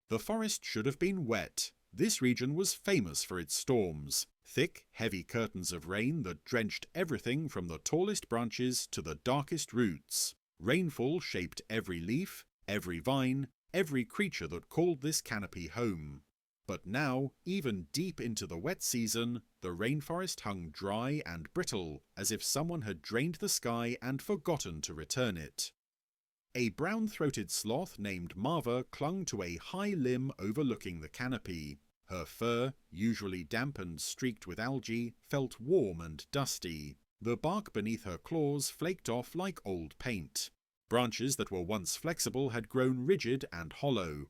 The forest should have been wet. This region was famous for its storms, thick, heavy curtains of rain that drenched everything from the tallest branches to the darkest roots. Rainfall shaped every leaf, every vine, every creature that called this canopy home. But now, even deep into the wet season, the rainforest hung dry and brittle, as if someone had drained the sky and forgotten to return it. A brown-throated sloth named Marva clung to a high limb overlooking the canopy. Her fur, usually damp and streaked with algae, felt warm and dusty. The bark beneath her claws flaked off like old paint. Branches that were once flexible had grown rigid and hollow.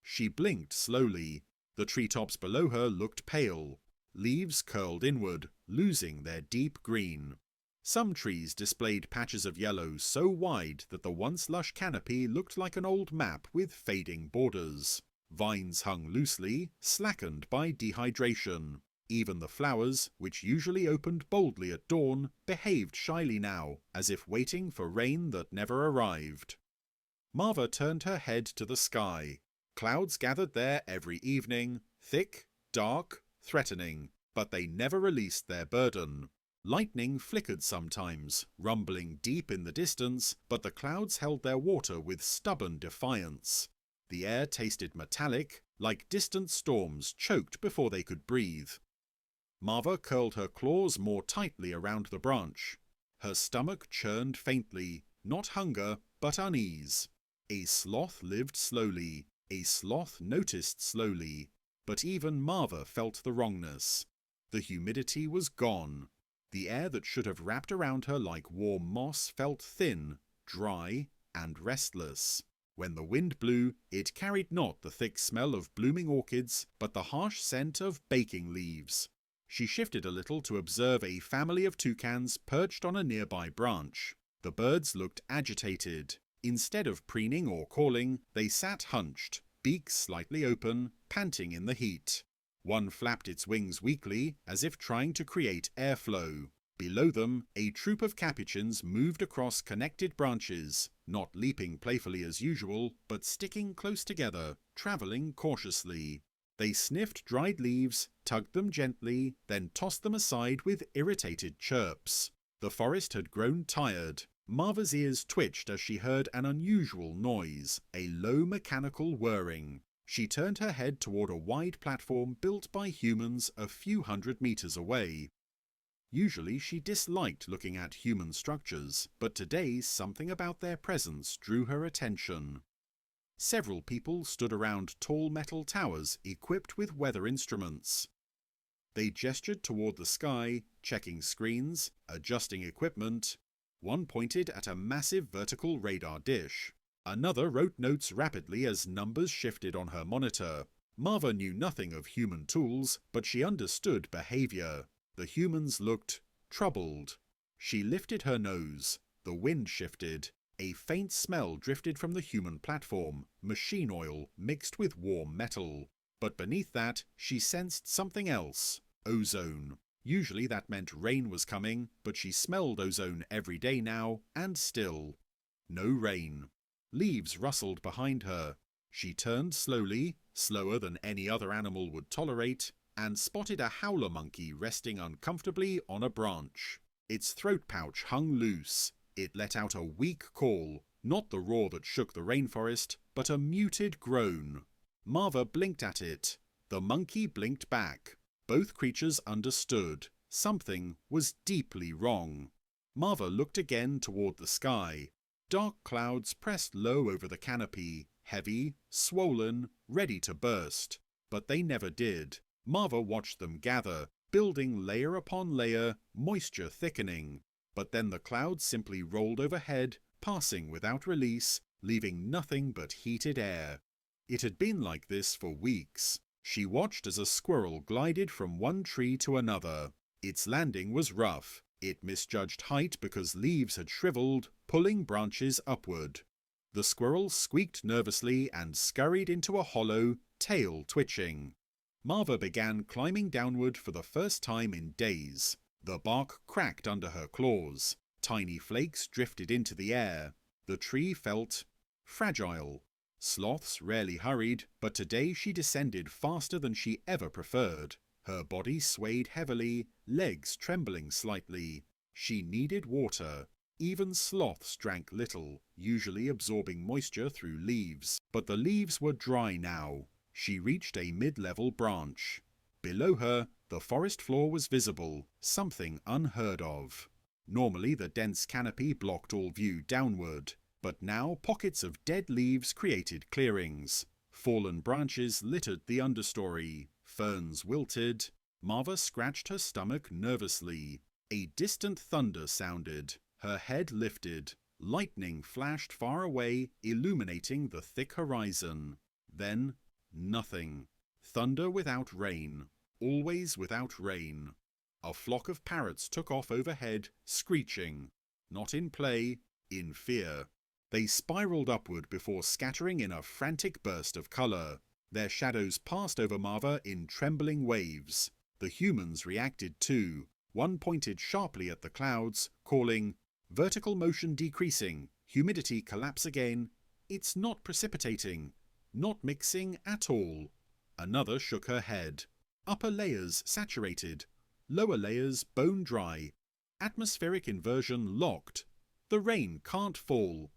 She blinked slowly. The treetops below her looked pale. Leaves curled inward, losing their deep green. Some trees displayed patches of yellow so wide that the once lush canopy looked like an old map with fading borders. Vines hung loosely, slackened by dehydration. Even the flowers, which usually opened boldly at dawn, behaved shyly now, as if waiting for rain that never arrived. Marva turned her head to the sky. Clouds gathered there every evening, thick, dark, threatening, but they never released their burden. Lightning flickered sometimes, rumbling deep in the distance, but the clouds held their water with stubborn defiance. The air tasted metallic, like distant storms choked before they could breathe. Marva curled her claws more tightly around the branch. Her stomach churned faintly, not hunger, but unease. A sloth lived slowly. A sloth noticed slowly. But even Marva felt the wrongness. The humidity was gone. The air that should have wrapped around her like warm moss felt thin, dry, and restless. When the wind blew, it carried not the thick smell of blooming orchids, but the harsh scent of baking leaves. She shifted a little to observe a family of toucans perched on a nearby branch. The birds looked agitated. Instead of preening or calling, they sat hunched, beaks slightly open, panting in the heat. One flapped its wings weakly, as if trying to create airflow. Below them, a troop of capuchins moved across connected branches, not leaping playfully as usual, but sticking close together, travelling cautiously. They sniffed dried leaves, tugged them gently, then tossed them aside with irritated chirps. The forest had grown tired. Marva's ears twitched as she heard an unusual noise, a low mechanical whirring. She turned her head toward a wide platform built by humans a few hundred meters away. Usually she disliked looking at human structures, but today something about their presence drew her attention. Several people stood around tall metal towers equipped with weather instruments. They gestured toward the sky, checking screens, adjusting equipment. One pointed at a massive vertical radar dish. Another wrote notes rapidly as numbers shifted on her monitor. Marva knew nothing of human tools, but she understood behavior. The humans looked troubled. She lifted her nose. The wind shifted. A faint smell drifted from the human platform, machine oil mixed with warm metal. But beneath that, she sensed something else, ozone. Usually that meant rain was coming, but she smelled ozone every day now, and still. No rain. Leaves rustled behind her. She turned slowly, slower than any other animal would tolerate, and spotted a howler monkey resting uncomfortably on a branch. Its throat pouch hung loose. It let out a weak call, not the roar that shook the rainforest, but a muted groan. Marva blinked at it. The monkey blinked back. Both creatures understood. Something was deeply wrong. Marva looked again toward the sky. Dark clouds pressed low over the canopy, heavy, swollen, ready to burst. But they never did. Marva watched them gather, building layer upon layer, moisture thickening. But then the clouds simply rolled overhead, passing without release, leaving nothing but heated air. It had been like this for weeks. She watched as a squirrel glided from one tree to another. Its landing was rough. It misjudged height because leaves had shriveled, pulling branches upward. The squirrel squeaked nervously and scurried into a hollow, tail twitching. Marva began climbing downward for the first time in days. The bark cracked under her claws. Tiny flakes drifted into the air. The tree felt fragile. Sloths rarely hurried, but today she descended faster than she ever preferred. Her body swayed heavily, legs trembling slightly. She needed water. Even sloths drank little, usually absorbing moisture through leaves. But the leaves were dry now. She reached a mid-level branch. Below her, the forest floor was visible, something unheard of. Normally the dense canopy blocked all view downward, but now pockets of dead leaves created clearings. Fallen branches littered the understory. Ferns wilted. Marva scratched her stomach nervously. A distant thunder sounded. Her head lifted. Lightning flashed far away, illuminating the thick horizon. Then, nothing. Thunder without rain. Always without rain. A flock of parrots took off overhead, screeching. Not in play, in fear. They spiraled upward before scattering in a frantic burst of colour. Their shadows passed over Marva in trembling waves. The humans reacted too. One pointed sharply at the clouds, calling, "Vertical motion decreasing. Humidity collapse again. It's not precipitating. Not mixing at all." Another shook her head. "Upper layers saturated. Lower layers bone dry. Atmospheric inversion locked. The rain can't fall."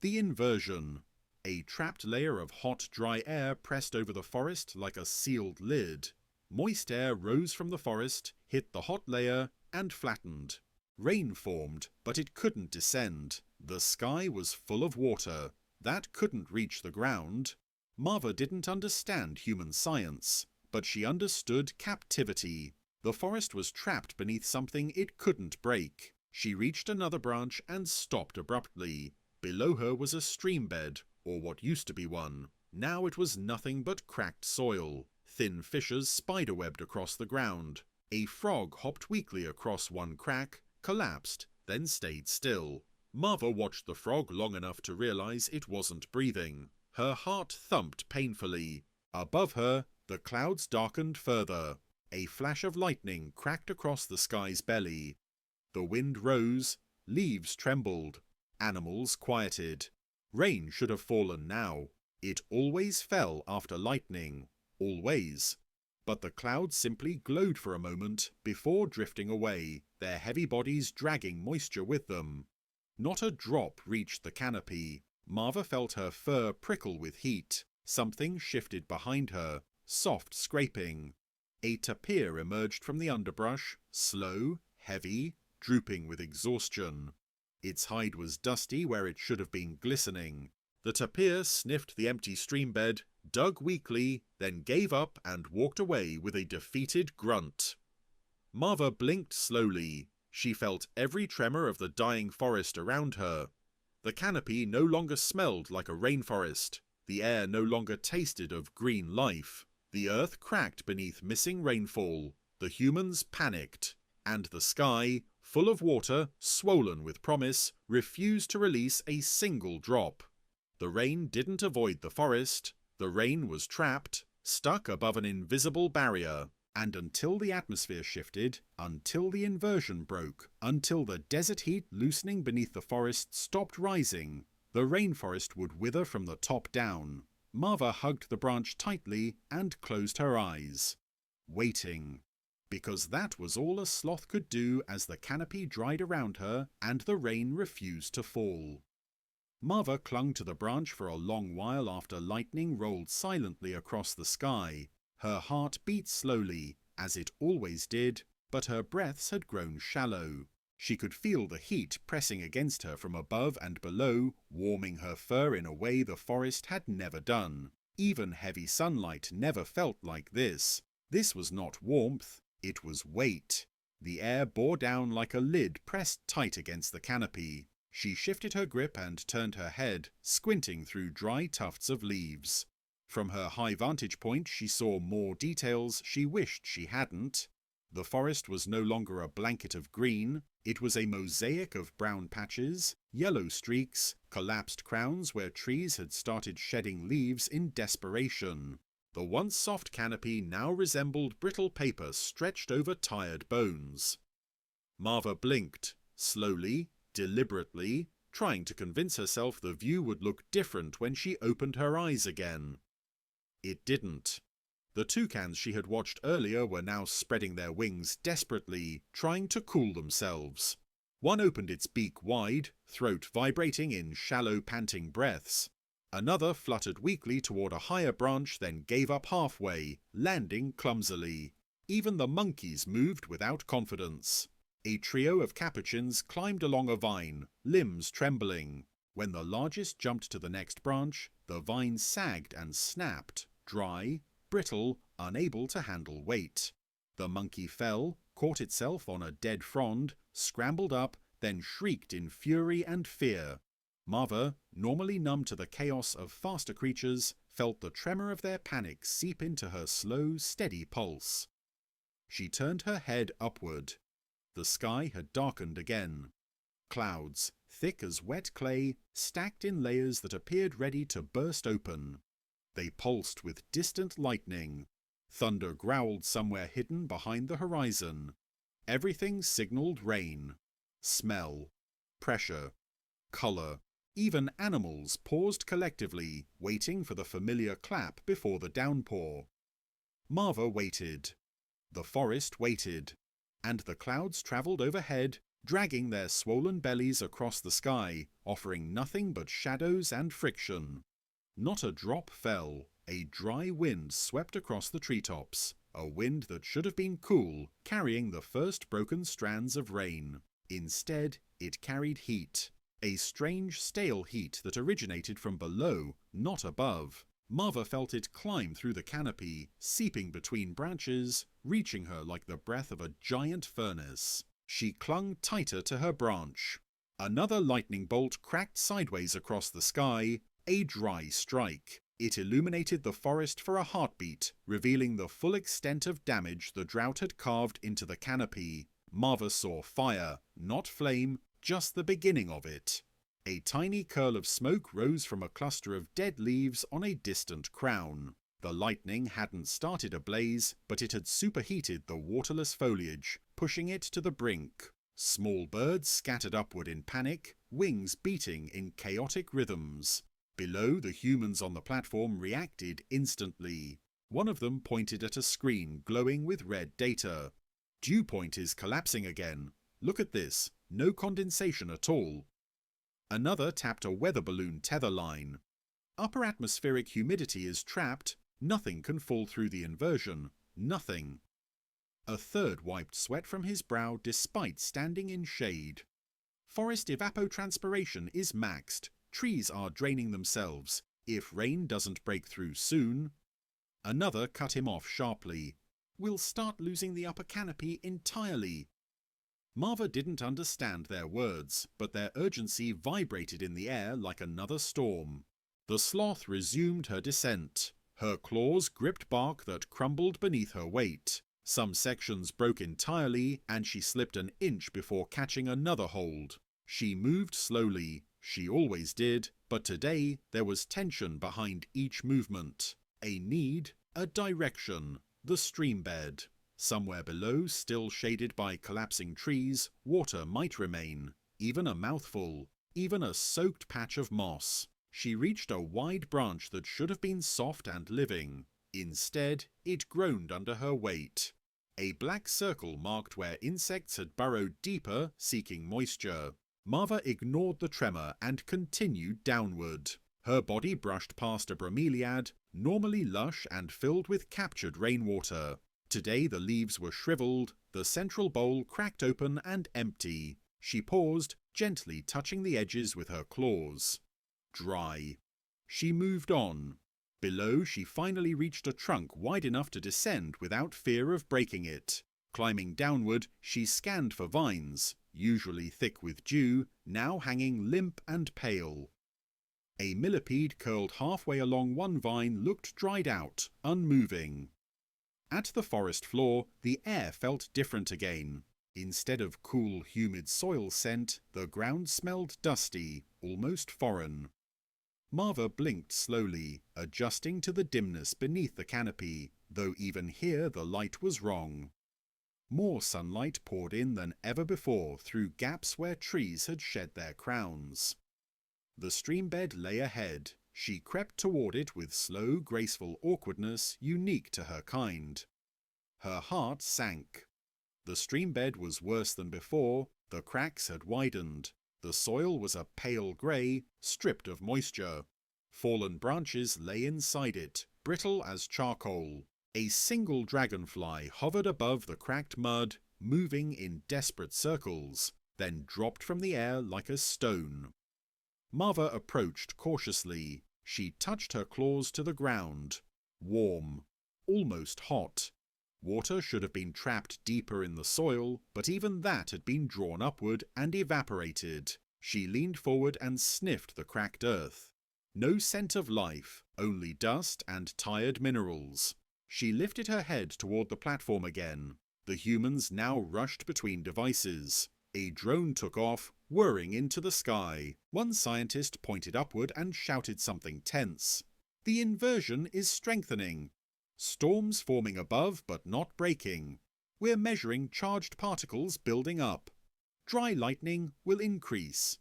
The inversion. A trapped layer of hot, dry air pressed over the forest like a sealed lid. Moist air rose from the forest, hit the hot layer, and flattened. Rain formed, but it couldn't descend. The sky was full of water. That couldn't reach the ground. Marva didn't understand human science, but she understood captivity. The forest was trapped beneath something it couldn't break. She reached another branch and stopped abruptly. Below her was a stream bed, or what used to be one. Now it was nothing but cracked soil. Thin fissures spiderwebbed across the ground. A frog hopped weakly across one crack, collapsed, then stayed still. Marva watched the frog long enough to realize it wasn't breathing. Her heart thumped painfully. Above her, the clouds darkened further. A flash of lightning cracked across the sky's belly. The wind rose, leaves trembled. Animals quieted. Rain should have fallen now. It always fell after lightning. Always. But the clouds simply glowed for a moment before drifting away, their heavy bodies dragging moisture with them. Not a drop reached the canopy. Marva felt her fur prickle with heat. Something shifted behind her, soft scraping. A tapir emerged from the underbrush, slow, heavy, drooping with exhaustion. Its hide was dusty where it should have been glistening. The tapir sniffed the empty streambed, dug weakly, then gave up and walked away with a defeated grunt. Marva blinked slowly. She felt every tremor of the dying forest around her. The canopy no longer smelled like a rainforest. The air no longer tasted of green life. The earth cracked beneath missing rainfall. The humans panicked. And the sky, full of water, swollen with promise, refused to release a single drop. The rain didn't avoid the forest. The rain was trapped, stuck above an invisible barrier. And until the atmosphere shifted, until the inversion broke, until the desert heat loosening beneath the forest stopped rising, the rainforest would wither from the top down. Marva hugged the branch tightly and closed her eyes. Waiting. Because that was all a sloth could do as the canopy dried around her and the rain refused to fall. Marva clung to the branch for a long while after lightning rolled silently across the sky. Her heart beat slowly, as it always did, but her breaths had grown shallow. She could feel the heat pressing against her from above and below, warming her fur in a way the forest had never done. Even heavy sunlight never felt like this. This was not warmth, it was weight. The air bore down like a lid pressed tight against the canopy. She shifted her grip and turned her head, squinting through dry tufts of leaves. From her high vantage point she saw more details she wished she hadn't. The forest was no longer a blanket of green, it was a mosaic of brown patches, yellow streaks, collapsed crowns where trees had started shedding leaves in desperation. The once soft canopy now resembled brittle paper stretched over tired bones. Marva blinked, slowly, deliberately, trying to convince herself the view would look different when she opened her eyes again. It didn't. The toucans she had watched earlier were now spreading their wings desperately, trying to cool themselves. One opened its beak wide, throat vibrating in shallow panting breaths. Another fluttered weakly toward a higher branch, then gave up halfway, landing clumsily. Even the monkeys moved without confidence. A trio of capuchins climbed along a vine, limbs trembling. When the largest jumped to the next branch, the vine sagged and snapped, dry, brittle, unable to handle weight. The monkey fell, caught itself on a dead frond, scrambled up, then shrieked in fury and fear. Marva, normally numb to the chaos of faster creatures, felt the tremor of their panic seep into her slow, steady pulse. She turned her head upward. The sky had darkened again. Clouds, thick as wet clay, stacked in layers that appeared ready to burst open. They pulsed with distant lightning. Thunder growled somewhere hidden behind the horizon. Everything signaled rain. Smell, pressure, color. Even animals paused collectively, waiting for the familiar clap before the downpour. Marva waited. The forest waited. And the clouds travelled overhead, dragging their swollen bellies across the sky, offering nothing but shadows and friction. Not a drop fell. A dry wind swept across the treetops, a wind that should have been cool, carrying the first broken strands of rain. Instead, it carried heat. A strange, stale heat that originated from below, not above. Marva felt it climb through the canopy, seeping between branches, reaching her like the breath of a giant furnace. She clung tighter to her branch. Another lightning bolt cracked sideways across the sky, a dry strike. It illuminated the forest for a heartbeat, revealing the full extent of damage the drought had carved into the canopy. Marva saw fire, not flame, just the beginning of it. A tiny curl of smoke rose from a cluster of dead leaves on a distant crown. The lightning hadn't started a blaze, but it had superheated the waterless foliage, pushing it to the brink. Small birds scattered upward in panic, wings beating in chaotic rhythms. Below, the humans on the platform reacted instantly. One of them pointed at a screen glowing with red data. Dew point is collapsing again. Look at this. No condensation at all. Another tapped a weather balloon tether line. Upper atmospheric humidity is trapped. Nothing can fall through the inversion. Nothing. A third wiped sweat from his brow despite standing in shade. Forest evapotranspiration is maxed. Trees are draining themselves. If rain doesn't break through soon. Another cut him off sharply. We'll start losing the upper canopy entirely. Marva didn't understand their words, but their urgency vibrated in the air like another storm. The sloth resumed her descent. Her claws gripped bark that crumbled beneath her weight. Some sections broke entirely, and she slipped an inch before catching another hold. She moved slowly. She always did, but today there was tension behind each movement. A need, a direction, the stream bed. Somewhere below, still shaded by collapsing trees, water might remain. Even a mouthful, even a soaked patch of moss. She reached a wide branch that should have been soft and living. Instead, it groaned under her weight. A black circle marked where insects had burrowed deeper, seeking moisture. Marva ignored the tremor and continued downward. Her body brushed past a bromeliad, normally lush and filled with captured rainwater. Today the leaves were shriveled, the central bowl cracked open and empty. She paused, gently touching the edges with her claws. Dry. She moved on. Below, she finally reached a trunk wide enough to descend without fear of breaking it. Climbing downward, she scanned for vines, usually thick with dew, now hanging limp and pale. A millipede curled halfway along one vine looked dried out, unmoving. At the forest floor, the air felt different again. Instead of cool, humid soil scent, the ground smelled dusty, almost foreign. Marva blinked slowly, adjusting to the dimness beneath the canopy, though even here the light was wrong. More sunlight poured in than ever before through gaps where trees had shed their crowns. The stream bed lay ahead. She crept toward it with slow, graceful awkwardness unique to her kind. Her heart sank. The stream bed was worse than before. The cracks had widened. The soil was a pale grey, stripped of moisture. Fallen branches lay inside it, brittle as charcoal. A single dragonfly hovered above the cracked mud, moving in desperate circles, then dropped from the air like a stone. Marva approached cautiously. She touched her claws to the ground. Warm, almost hot. Water should have been trapped deeper in the soil, but even that had been drawn upward and evaporated. She leaned forward and sniffed the cracked earth. No scent of life, only dust and tired minerals. She lifted her head toward the platform again. The humans now rushed between devices. A drone took off, whirring into the sky. One scientist pointed upward and shouted something tense. "The inversion is strengthening. Storms forming above but not breaking. We're measuring charged particles building up. Dry lightning will increase."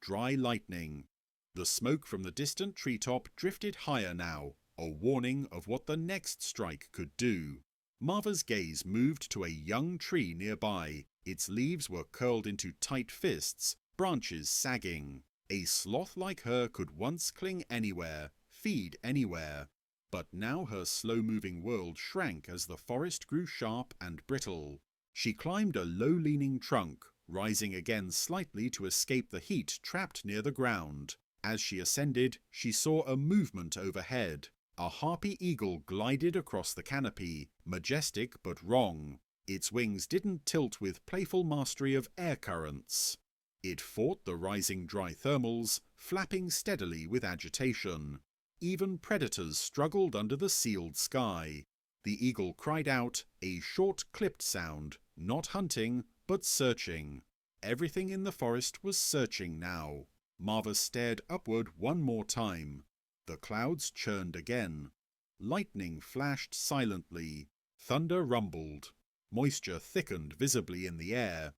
Dry lightning. The smoke from the distant treetop drifted higher now, a warning of what the next strike could do. Marva's gaze moved to a young tree nearby. Its leaves were curled into tight fists, branches sagging. A sloth like her could once cling anywhere, feed anywhere. But now her slow-moving world shrank as the forest grew sharp and brittle. She climbed a low-leaning trunk, rising again slightly to escape the heat trapped near the ground. As she ascended, she saw a movement overhead. A harpy eagle glided across the canopy, majestic but wrong. Its wings didn't tilt with playful mastery of air currents. It fought the rising dry thermals, flapping steadily with agitation. Even predators struggled under the sealed sky. The eagle cried out, a short clipped sound, not hunting, but searching. Everything in the forest was searching now. Marva stared upward one more time. The clouds churned again. Lightning flashed silently. Thunder rumbled. Moisture thickened visibly in the air.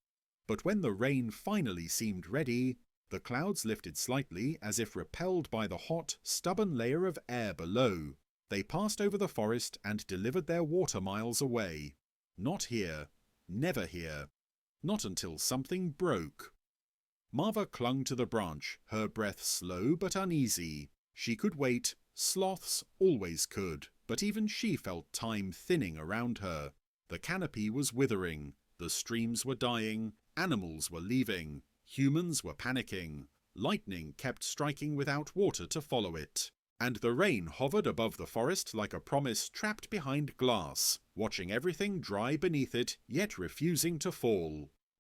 But when the rain finally seemed ready, the clouds lifted slightly as if repelled by the hot, stubborn layer of air below. They passed over the forest and delivered their water miles away. Not here. Never here. Not until something broke. Marva clung to the branch, her breath slow but uneasy. She could wait. Sloths always could, but even she felt time thinning around her. The canopy was withering. The streams were dying. Animals were leaving. Humans were panicking. Lightning kept striking without water to follow it. And the rain hovered above the forest like a promise trapped behind glass, watching everything dry beneath it, yet refusing to fall.